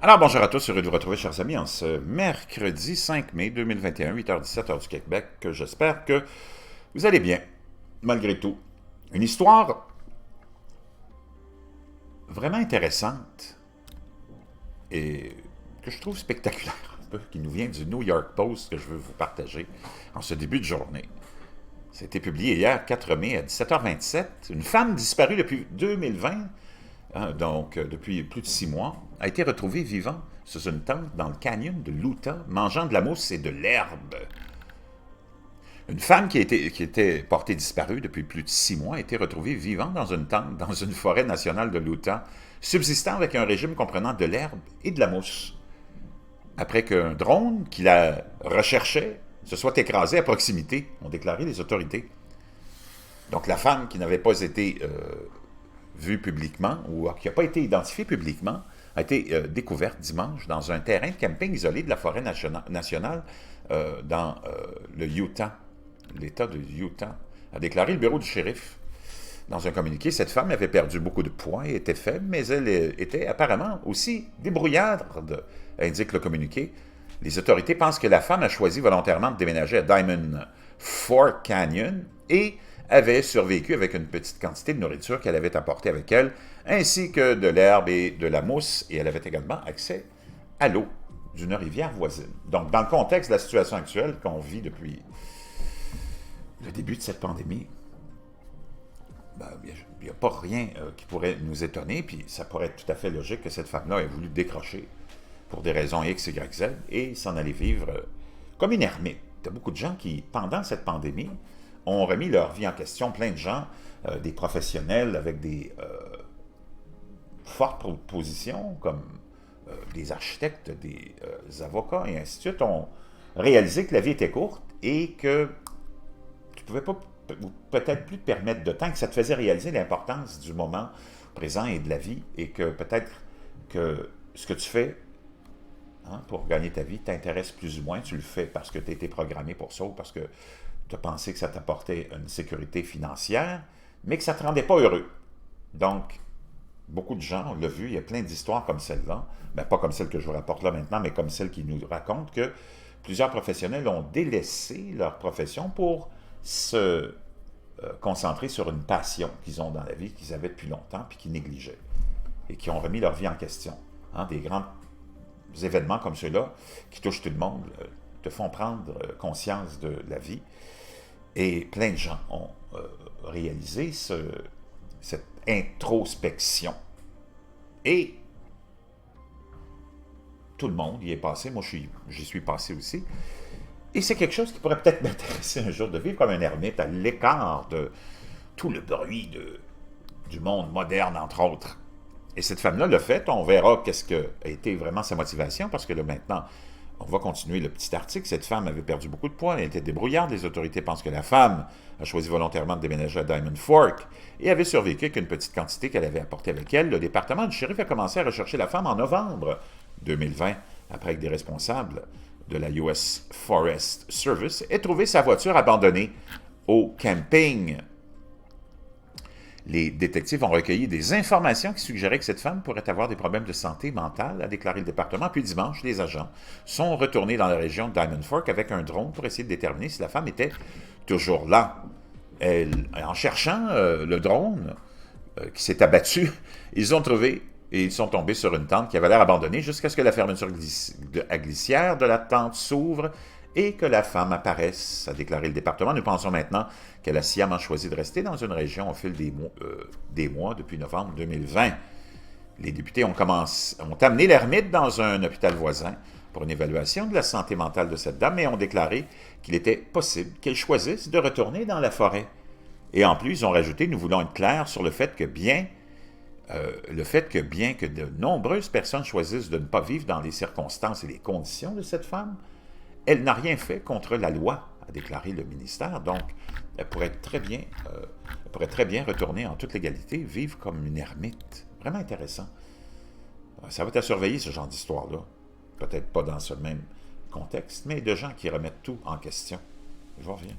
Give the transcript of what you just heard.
Alors, bonjour à tous, heureux de vous retrouver, chers amis, en ce mercredi 5 mai 2021, 8h17, heure du Québec. J'espère que vous allez bien, malgré tout. Une histoire vraiment intéressante et que je trouve spectaculaire, un peu, qui nous vient du New York Post, que je veux vous partager en ce début de journée. Ça a été publié hier, 4 mai, à 17h27. Une femme disparue depuis 2020, donc depuis plus de 6 mois, a été retrouvée vivant sous une tente dans le canyon de l'Utah, mangeant de la mousse et de l'herbe. Une femme qui était portée disparue depuis plus de 6 mois a été retrouvée vivante dans une tente dans une forêt nationale de l'Utah, subsistant avec un régime comprenant de l'herbe et de la mousse. Après qu'un drone qui la recherchait se soit écrasé à proximité, ont déclaré les autorités. Donc la femme qui n'avait pas été vue publiquement ou qui n'a pas été identifiée publiquement a été découverte dimanche dans un terrain de camping isolé de la forêt nationale dans le Utah, l'État de Utah, a déclaré le bureau du shérif. Dans un communiqué, cette femme avait perdu beaucoup de poids et était faible, mais elle était apparemment aussi débrouillarde, indique le communiqué. Les autorités pensent que la femme a choisi volontairement de déménager à Diamond Fork Canyon et avait survécu avec une petite quantité de nourriture qu'elle avait apportée avec elle, ainsi que de l'herbe et de la mousse, et elle avait également accès à l'eau d'une rivière voisine. Donc, dans le contexte de la situation actuelle qu'on vit depuis le début de cette pandémie, il n'y a pas rien qui pourrait nous étonner, puis ça pourrait être tout à fait logique que cette femme-là ait voulu décrocher pour des raisons X, Y, Z, et s'en aller vivre comme une ermite. Il y a beaucoup de gens qui, pendant cette pandémie, ont remis leur vie en question. Plein de gens, des professionnels avec des fortes positions, comme des architectes, des avocats et ainsi de suite, ont réalisé que la vie était courte et que tu ne pouvais pas, ou peut-être plus te permettre de temps, que ça te faisait réaliser l'importance du moment présent et de la vie, et que peut-être que ce que tu fais pour gagner ta vie t'intéresse plus ou moins, tu le fais parce que tu as été programmé pour ça, ou parce que tu as pensé que ça t'apportait une sécurité financière, mais que ça ne te rendait pas heureux. Donc, beaucoup de gens, on l'a vu, il y a plein d'histoires comme celle-là, ben, pas comme celle que je vous rapporte là maintenant, mais comme celle qui nous raconte que plusieurs professionnels ont délaissé leur profession pour se concentrer sur une passion qu'ils ont dans la vie, qu'ils avaient depuis longtemps, puis qu'ils négligeaient, et qui ont remis leur vie en question. Des grands événements comme ceux-là, qui touchent tout le monde, te font prendre conscience de la vie. Et plein de gens ont réalisé cette introspection. Et tout le monde y est passé. Moi, j'y suis passé aussi. Et c'est quelque chose qui pourrait peut-être m'intéresser un jour, de vivre comme un ermite à l'écart de tout le bruit du monde moderne, entre autres. Et cette femme-là l'a fait. On verra qu'est-ce qu'a été vraiment sa motivation, parce que là, maintenant, on va continuer le petit article. Cette femme avait perdu beaucoup de poids, elle était débrouillarde. Les autorités pensent que la femme a choisi volontairement de déménager à Diamond Fork et avait survécu avec une petite quantité qu'elle avait apportée avec elle. Le département du shérif a commencé à rechercher la femme en novembre 2020, après que des responsables de la US Forest Service aient trouvé sa voiture abandonnée au camping. Les détectives ont recueilli des informations qui suggéraient que cette femme pourrait avoir des problèmes de santé mentale, a déclaré le département. Puis dimanche, les agents sont retournés dans la région de Diamond Fork avec un drone pour essayer de déterminer si la femme était toujours là. En cherchant le drone qui s'est abattu, ils ont trouvé et ils sont tombés sur une tente qui avait l'air abandonnée jusqu'à ce que la fermeture à glissière de la tente s'ouvre et que la femme apparaisse, a déclaré le département. Nous pensons maintenant qu'elle a sciemment choisi de rester dans une région au fil des mois depuis novembre 2020. Les députés ont amené l'ermite dans un hôpital voisin pour une évaluation de la santé mentale de cette dame et ont déclaré qu'il était possible qu'elle choisisse de retourner dans la forêt. Et en plus, ils ont rajouté, nous voulons être clairs sur le fait que bien que de nombreuses personnes choisissent de ne pas vivre dans les circonstances et les conditions de cette femme, elle n'a rien fait contre la loi, a déclaré le ministère. Donc, elle pourrait très bien retourner en toute légalité, vivre comme une ermite. Vraiment intéressant. Ça va être à surveiller, ce genre d'histoire-là. Peut-être pas dans ce même contexte, mais de gens qui remettent tout en question. Je vous reviens.